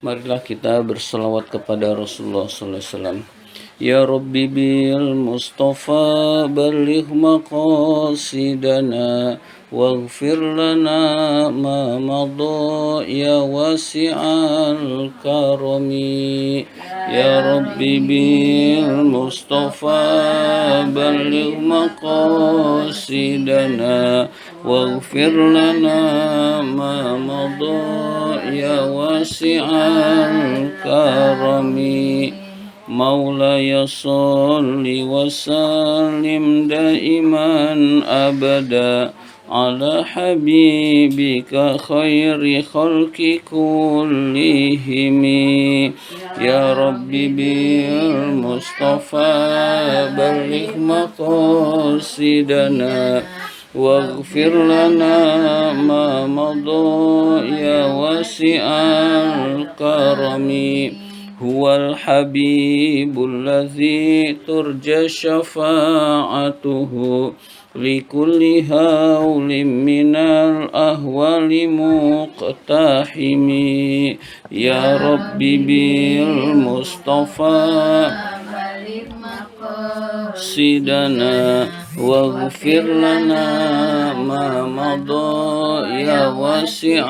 Marilah kita berselawat kepada Rasulullah sallallahu alaihi wasallam. Ya Rabbi bil Mustafa balligh maqasidana waghfir lana ma madha ya wasi'al karami. Ya Rabbi bil Mustafa balligh maqasidana waghfir lana ma madha ya wasi'al karami. مولاي صل وسلم دائما أبدا على حبيبك خير خلق كلهم يا ربي بالمصطفى بلغ مقاصدنا واغفر لنا ما مضى يا واسع الكرم هو الحبيب الذي ترجى شفاعته لكل هول من الأهوال مقتحم يا ربي بالمصطفى سيدنا واغفر لنا ما مضى يا واسع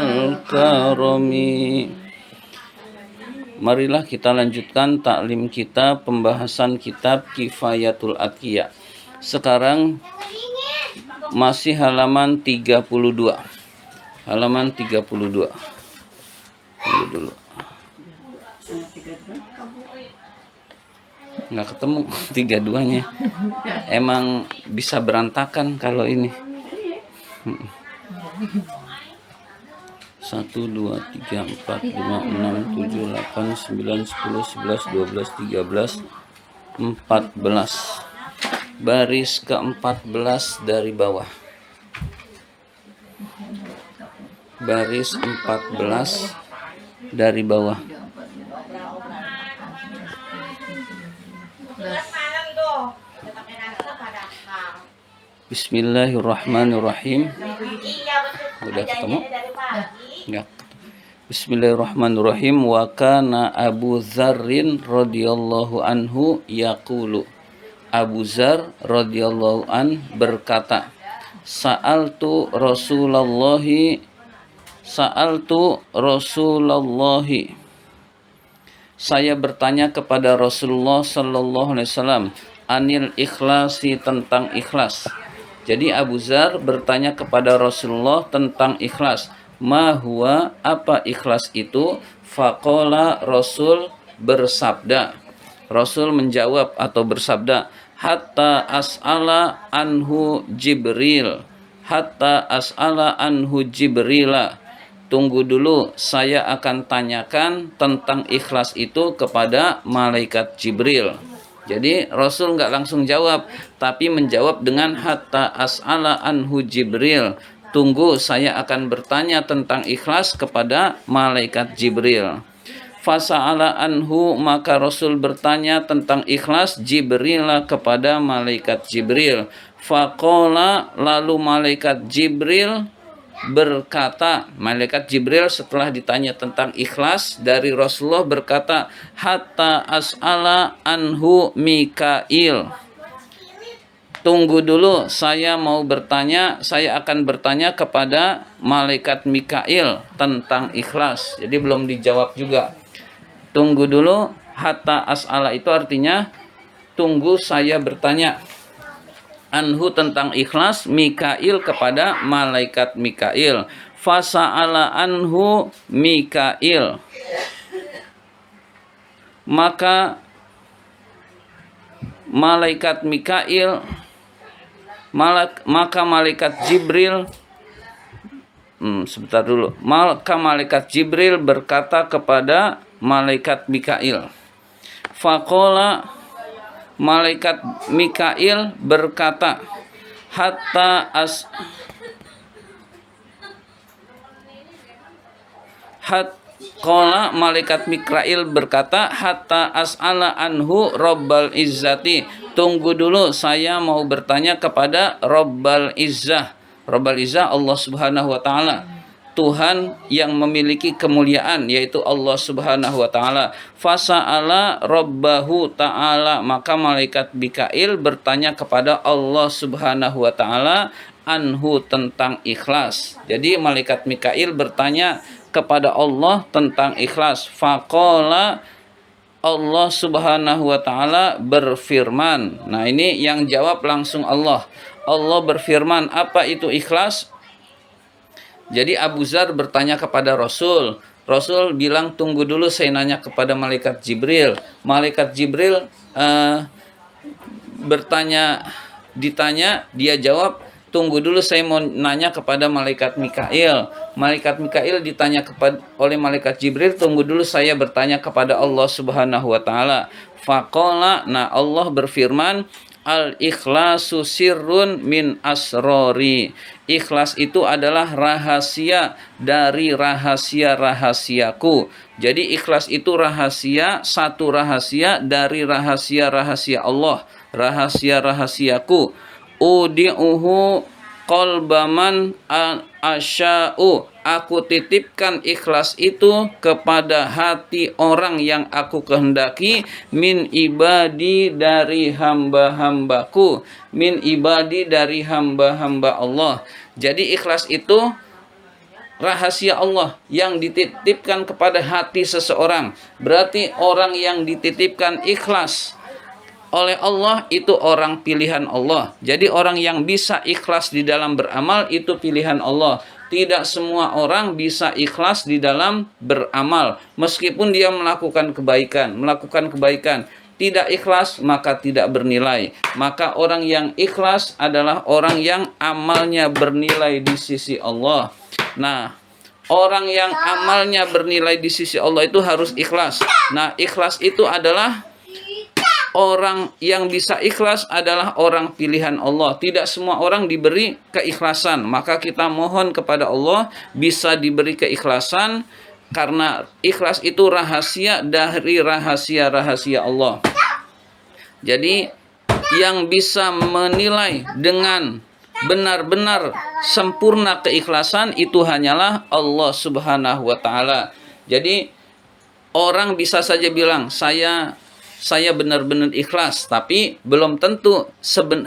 الكرم. Marilah kita lanjutkan taklim kita, pembahasan kitab Kifayatul Atqiya. Sekarang masih halaman 32. Halaman 32. Dulu. Nggak ketemu 32-nya. Emang bisa berantakan kalau ini. 1, 2, 3, 4, 5, 6, 7, 8, 9, 10, 11, 12, 13, 14. Baris ke-14 dari bawah. Baris 14 dari bawah. Bismillahirrahmanirrahim. Udah ketemu? Ya. Bismillahirrahmanirrahim. Wa kana Abu Dzarrin radhiyallahu anhu yaqulu. Abu Dzar radhiyallahu an berkata, Sa'altu Rasulullahi. Saya bertanya kepada Rasulullah sallallahu alaihi wasallam anil ikhlasi, tentang ikhlas. Jadi Abu Dzar bertanya kepada Rasulullah tentang ikhlas. Ma huwa, apa ikhlas itu? Faqala, Rasul bersabda. Rasul menjawab atau bersabda, hatta as'ala anhu Jibril. Hatta as'ala anhu Jibrila. Tunggu dulu, saya akan tanyakan tentang ikhlas itu kepada malaikat Jibril. Jadi Rasul nggak langsung jawab, tapi menjawab dengan hatta as'ala anhu Jibril. Tunggu, saya akan bertanya tentang ikhlas kepada malaikat Jibril. Fasa'ala anhu, maka Rasul bertanya tentang ikhlas Jibril kepada malaikat Jibril. Faqala, lalu malaikat Jibril berkata, malaikat Jibril setelah ditanya tentang ikhlas dari Rasulullah berkata, hatta as'ala anhu Mikail. Tunggu dulu, saya akan bertanya kepada malaikat Mikail tentang ikhlas. Jadi belum dijawab juga. Tunggu dulu, hatta as'ala itu artinya tunggu, saya bertanya anhu tentang ikhlas Mikail kepada malaikat Mikail. Fasa'ala anhu Mikail. Maka malaikat Mikail, maka malaikat Jibril maka malaikat Jibril berkata kepada malaikat Mikail. Faqala, malaikat Mikail berkata, Qala, malaikat Mikail berkata, hatta as'ala anhu Rabbal Izzati. Tunggu dulu, saya mau bertanya kepada Rabbal Izzah. Rabbal Izzah Allah Subhanahu wa taala. Tuhan yang memiliki kemuliaan, yaitu Allah Subhanahu wa taala. Fasa'ala rabbahu ta'ala, maka malaikat Mikail bertanya kepada Allah Subhanahu wa taala anhu, tentang ikhlas. Jadi malaikat Mikail bertanya kepada Allah tentang ikhlas. Faqala, Allah Subhanahu wa taala berfirman. Nah, ini yang jawab langsung Allah. Allah berfirman, apa itu ikhlas? Jadi Abu Dzar bertanya kepada Rasul. Rasul bilang, tunggu dulu, saya nanya kepada malaikat Jibril. Malaikat Jibril ditanya, dia jawab, tunggu dulu, saya mau nanya kepada malaikat Mikail. Malaikat Mikail ditanya oleh malaikat Jibril, tunggu dulu, saya bertanya kepada Allah Subhanahu wa taala. Faqala, nah Allah berfirman, al-ikhlasu sirrun min asrori. Ikhlas itu adalah rahasia dari rahasia-rahasiaku. Jadi ikhlas itu rahasia, satu rahasia dari rahasia-rahasia Allah, rahasia-rahasiaku. Udi'uhu qalbaman asya'u. Aku titipkan ikhlas itu kepada hati orang yang aku kehendaki, min ibadi, dari hamba-hambaku, min ibadi, dari hamba-hamba Allah. Jadi ikhlas itu rahasia Allah yang dititipkan kepada hati seseorang. Berarti orang yang dititipkan ikhlas oleh Allah itu orang pilihan Allah. Jadi orang yang bisa ikhlas di dalam beramal itu pilihan Allah. Tidak semua orang bisa ikhlas di dalam beramal. Meskipun dia melakukan kebaikan, tidak ikhlas maka tidak bernilai. Maka orang yang ikhlas adalah orang yang amalnya bernilai di sisi Allah. Nah, orang yang amalnya bernilai di sisi Allah itu harus ikhlas. Nah, ikhlas itu adalah, orang yang bisa ikhlas adalah orang pilihan Allah. Tidak semua orang diberi keikhlasan. Maka kita mohon kepada Allah bisa diberi keikhlasan, karena ikhlas itu rahasia dari rahasia-rahasia Allah. Jadi yang bisa menilai dengan benar-benar sempurna keikhlasan itu hanyalah Allah Subhanahu wa taala. Jadi orang bisa saja bilang, saya benar-benar ikhlas, tapi belum tentu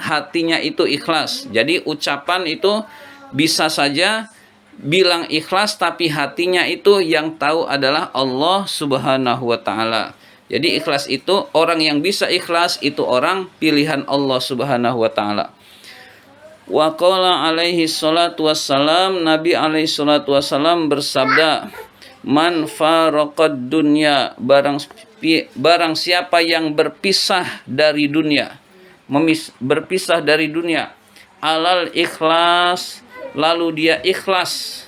hatinya itu ikhlas. Jadi ucapan itu bisa saja bilang ikhlas, tapi hatinya itu yang tahu adalah Allah Subhanahu wa taala. Jadi ikhlas itu, orang yang bisa ikhlas itu orang pilihan Allah Subhanahu wa taala. Wa qala alaihi salatu wassalam, Nabi alaihi salatu wassalam bersabda, man faraqad dunya, barang siapa yang berpisah dari dunia, berpisah dari dunia, alal ikhlas, lalu dia ikhlas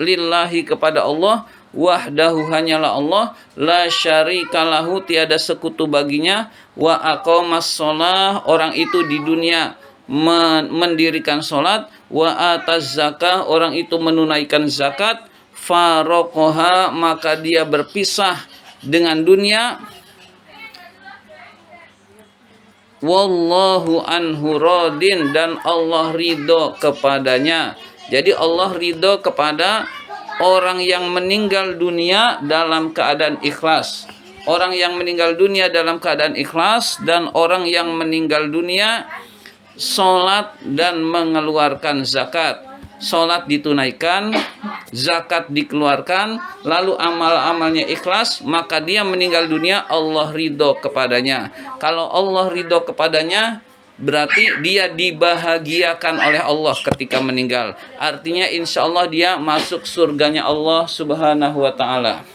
lillahi, kepada Allah, wahdahu, hanyalah Allah, la syarikalahu, tiada sekutu baginya, wa aqamas shalah, orang itu di dunia mendirikan salat, wa ataz zakah, orang itu menunaikan zakat, faraqaha, maka dia berpisah dengan dunia, wallahu anhu radin, dan Allah ridho kepadanya. Jadi Allah ridho kepada orang yang meninggal dunia dalam keadaan ikhlas. Orang yang meninggal dunia dalam keadaan ikhlas, dan orang yang meninggal dunia sholat dan mengeluarkan zakat. Sholat ditunaikan, zakat dikeluarkan, lalu amal-amalnya ikhlas, maka dia meninggal dunia Allah ridho kepadanya. Kalau Allah ridho kepadanya, berarti dia dibahagiakan oleh Allah ketika meninggal. Artinya insya Allah dia masuk surganya Allah Subhanahu wa ta'ala.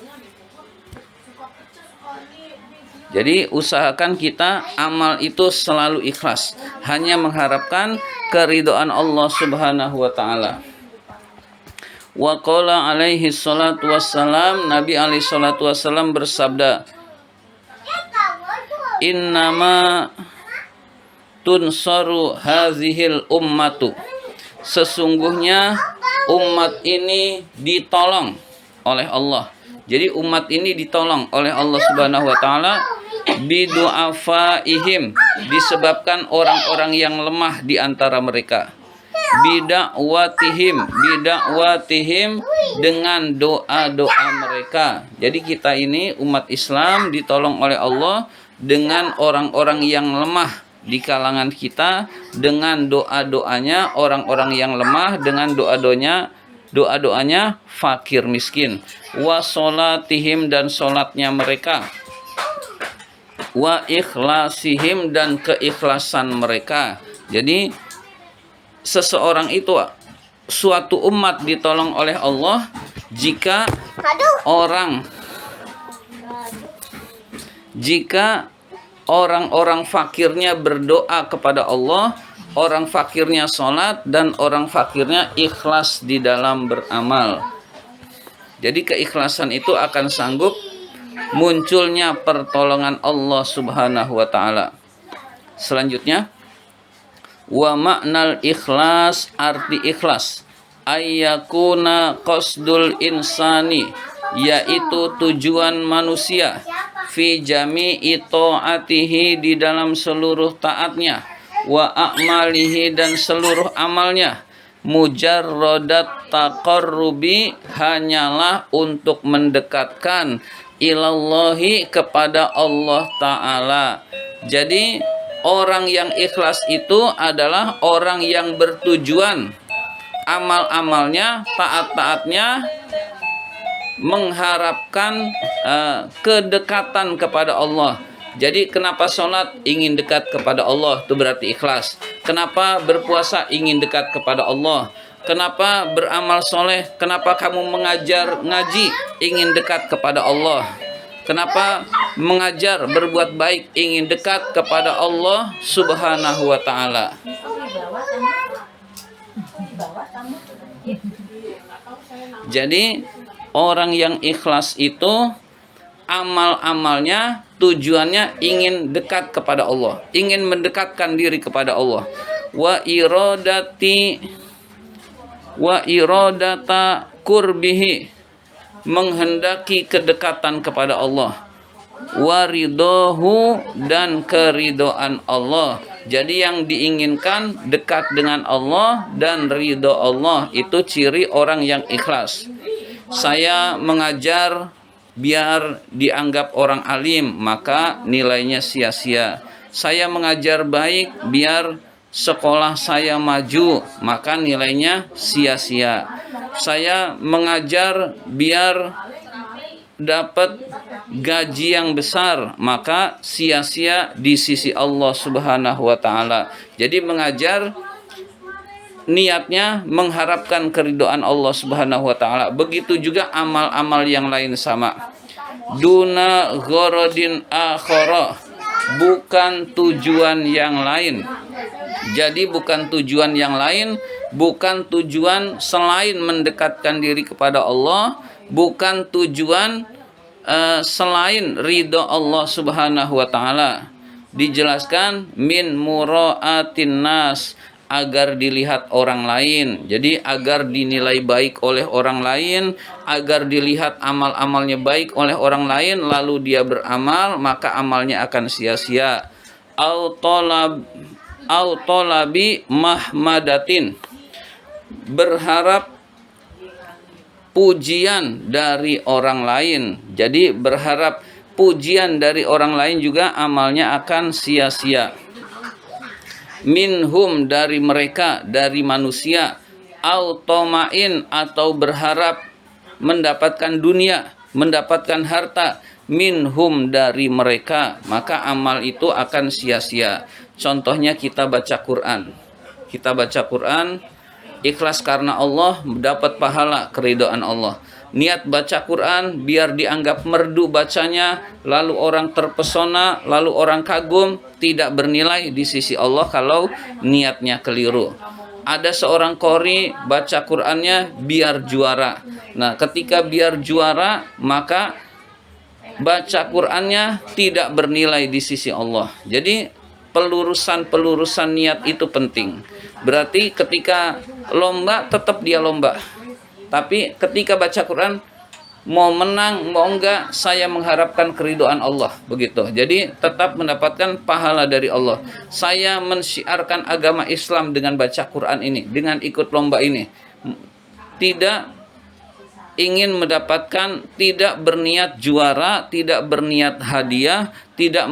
Jadi usahakan kita amal itu selalu ikhlas, hanya mengharapkan keridhaan Allah Subhanahu wa ta'ala. Wa qala alaihi salatu wassalam, Nabi alaihi salatu wassalam bersabda, innama tunsaru hazihil ummatu, sesungguhnya umat ini ditolong oleh Allah. Jadi umat ini ditolong oleh Allah Subhanahu wa ta'ala bidu'afaihim, disebabkan orang-orang yang lemah di antara mereka. bidakwatihim dengan doa-doa mereka. Jadi kita ini umat Islam ditolong oleh Allah dengan orang-orang yang lemah di kalangan kita, dengan doa-doanya orang-orang yang lemah, dengan doa-doanya fakir miskin. Wa sholatihim dan sholatnya mereka. Wa ikhlasihim dan keikhlasan mereka. Jadi seseorang itu, suatu umat ditolong oleh Allah jika orang-orang fakirnya berdoa kepada Allah, orang fakirnya sholat, dan orang fakirnya ikhlas di dalam beramal. Jadi keikhlasan itu akan sanggup munculnya pertolongan Allah Subhanahu wa ta'ala. Selanjutnya, wa maknal ikhlas, arti ikhlas, ayyakuna qasdul insani, yaitu tujuan manusia, fi jami'i ta'atihi, di dalam seluruh taatnya, wa a'malihi dan seluruh amalnya, mujarradat taqarrubi, hanyalah untuk mendekatkan, ilallahi, kepada Allah Ta'ala. Jadi orang yang ikhlas itu adalah orang yang bertujuan amal-amalnya, taat-taatnya mengharapkan kedekatan kepada Allah. Jadi kenapa sholat? Ingin dekat kepada Allah, itu berarti ikhlas. Kenapa berpuasa? Ingin dekat kepada Allah. Kenapa beramal soleh? Kenapa kamu mengajar ngaji? Ingin dekat kepada Allah. Kenapa mengajar berbuat baik? Ingin dekat kepada Allah Subhanahu wa ta'ala. Jadi orang yang ikhlas itu amal-amalnya tujuannya ingin dekat kepada Allah, ingin mendekatkan diri kepada Allah. Wa iradata kurbihi, menghendaki kedekatan kepada Allah. Waridohu, dan keridhaan Allah. Jadi yang diinginkan dekat dengan Allah dan ridho Allah, itu ciri orang yang ikhlas. Saya mengajar biar dianggap orang alim, maka nilainya sia-sia. Saya mengajar baik biar sekolah saya maju, maka nilainya sia-sia. Saya mengajar biar dapat gaji yang besar, maka sia-sia di sisi Allah Subhanahu wa ta'ala. Jadi mengajar niatnya mengharapkan keridhaan Allah Subhanahu wa ta'ala. Begitu juga amal-amal yang lain sama. Duna gharadin akhara, bukan tujuan yang lain. Jadi bukan tujuan yang lain, bukan tujuan selain mendekatkan diri kepada Allah, bukan tujuan selain ridho Allah Subhanahu wa ta'ala. Dijelaskan min mura'atin nas, agar dilihat orang lain. Jadi agar dinilai baik oleh orang lain, agar dilihat amal-amalnya baik oleh orang lain, lalu dia beramal, maka amalnya akan sia-sia. Au tolabi mahmadatin, berharap pujian dari orang lain. Jadi berharap pujian dari orang lain juga amalnya akan sia-sia. Minhum, dari mereka, dari manusia. Automain, atau berharap mendapatkan dunia, mendapatkan harta. Minhum, dari mereka, maka amal itu akan sia-sia. Contohnya kita baca Quran. Kita baca Quran ikhlas karena Allah, dapat pahala keridhaan Allah. Niat baca Quran biar dianggap merdu bacanya, lalu orang terpesona, lalu orang kagum, tidak bernilai di sisi Allah kalau niatnya keliru. Ada seorang qori baca Qurannya biar juara. Nah, ketika biar juara, maka baca Qurannya tidak bernilai di sisi Allah. Jadi pelurusan niat itu penting. Berarti ketika lomba tetap dia lomba, tapi ketika baca Quran mau menang mau enggak saya mengharapkan keridhaan Allah, begitu. Jadi tetap mendapatkan pahala dari Allah. Saya mensyiarkan agama Islam dengan baca Quran ini, dengan ikut lomba ini, tidak ingin mendapatkan, tidak berniat juara, tidak berniat hadiah, tidak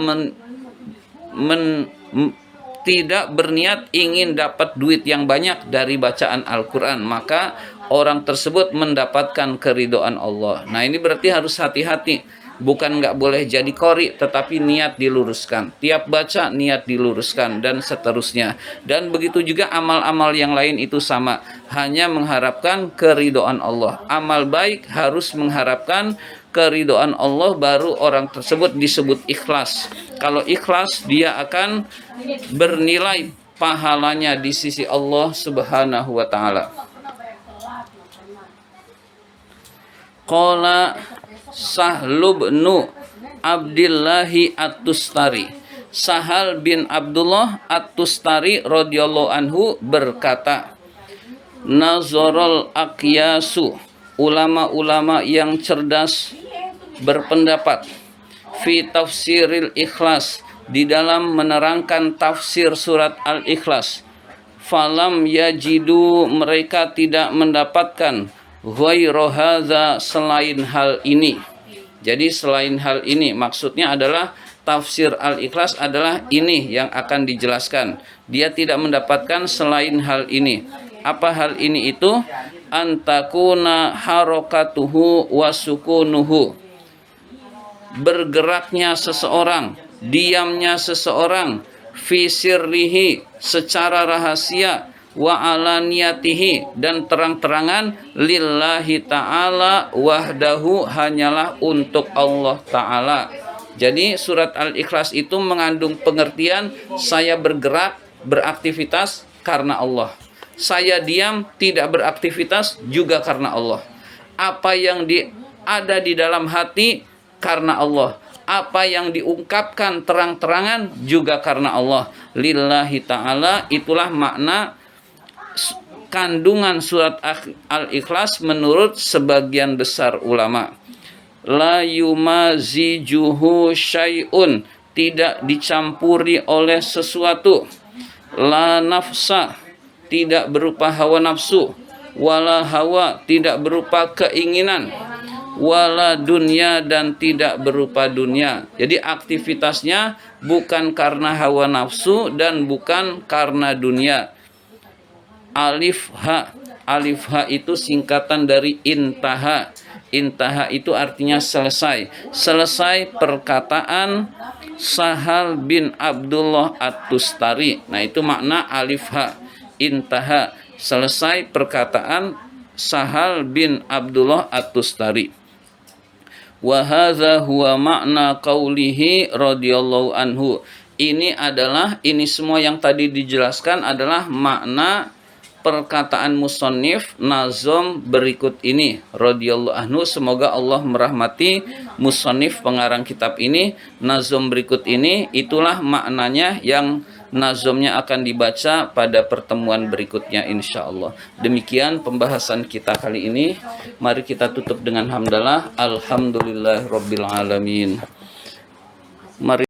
berniat ingin dapat duit yang banyak dari bacaan Al-Quran, maka orang tersebut mendapatkan keridhaan Allah. Nah, ini berarti harus hati-hati. Bukan nggak boleh jadi qori, tetapi niat diluruskan. Tiap baca niat diluruskan, dan seterusnya. Dan begitu juga amal-amal yang lain itu sama. Hanya mengharapkan keridhaan Allah. Amal baik harus mengharapkan keridhaan Allah, baru orang tersebut disebut ikhlas. Kalau ikhlas, dia akan bernilai pahalanya di sisi Allah Subhanahu wa taala. Qala Sahlu bin Abdillahi At-Tustari. Sahal bin Abdullah At-Tustari radhiyallahu anhu berkata, Nazarul aqyasu, ulama-ulama yang cerdas berpendapat, fi tafsiril ikhlas, di dalam menerangkan tafsir surat Al-Ikhlas. Falam yajidu, mereka tidak mendapatkan, ghairu hadza, selain hal ini. Jadi selain hal ini maksudnya adalah tafsir Al-Ikhlas adalah ini yang akan dijelaskan. Dia tidak mendapatkan selain hal ini. Apa hal ini itu? Antakuna harokatuhu wasukunuhu, bergeraknya seseorang, diamnya seseorang, fi sirrihi, secara rahasia, wa alaniyatihi, dan terang-terangan, lillahi ta'ala wahdahu, hanyalah untuk Allah Ta'ala. Jadi surat Al-Ikhlas itu mengandung pengertian saya bergerak, beraktivitas karena Allah. Saya diam, tidak beraktivitas juga karena Allah. Apa yang ada di dalam hati karena Allah. Apa yang diungkapkan terang-terangan juga karena Allah. Lillahi ta'ala, itulah makna kandungan surat Al-Ikhlas menurut sebagian besar ulama. La yumazijuhu syai'un, tidak dicampuri oleh sesuatu. La nafsa, tidak berupa hawa nafsu. Wala hawa, tidak berupa keinginan. Wala dunia, dan tidak berupa dunia. Jadi aktivitasnya bukan karena hawa nafsu dan bukan karena dunia. Alif ha, alif ha itu singkatan dari intaha. Intaha itu artinya selesai. Selesai perkataan Sahal bin Abdullah At-Tustari. Nah, itu makna alif ha. Intaha, selesai perkataan Sahal bin Abdullah At-Tustari. Wa hadza huwa makna qaulihi radhiyallahu anhu. Ini semua yang tadi dijelaskan adalah makna perkataan musannif nazom berikut ini radhiyallahu anhu. Semoga Allah merahmati musannif pengarang kitab ini. Nazom berikut ini itulah maknanya yang nazomnya akan dibaca pada pertemuan berikutnya insyaallah. Demikian pembahasan kita kali ini. Mari kita tutup dengan hamdalah. Alhamdulillahirabbil alamin. Mari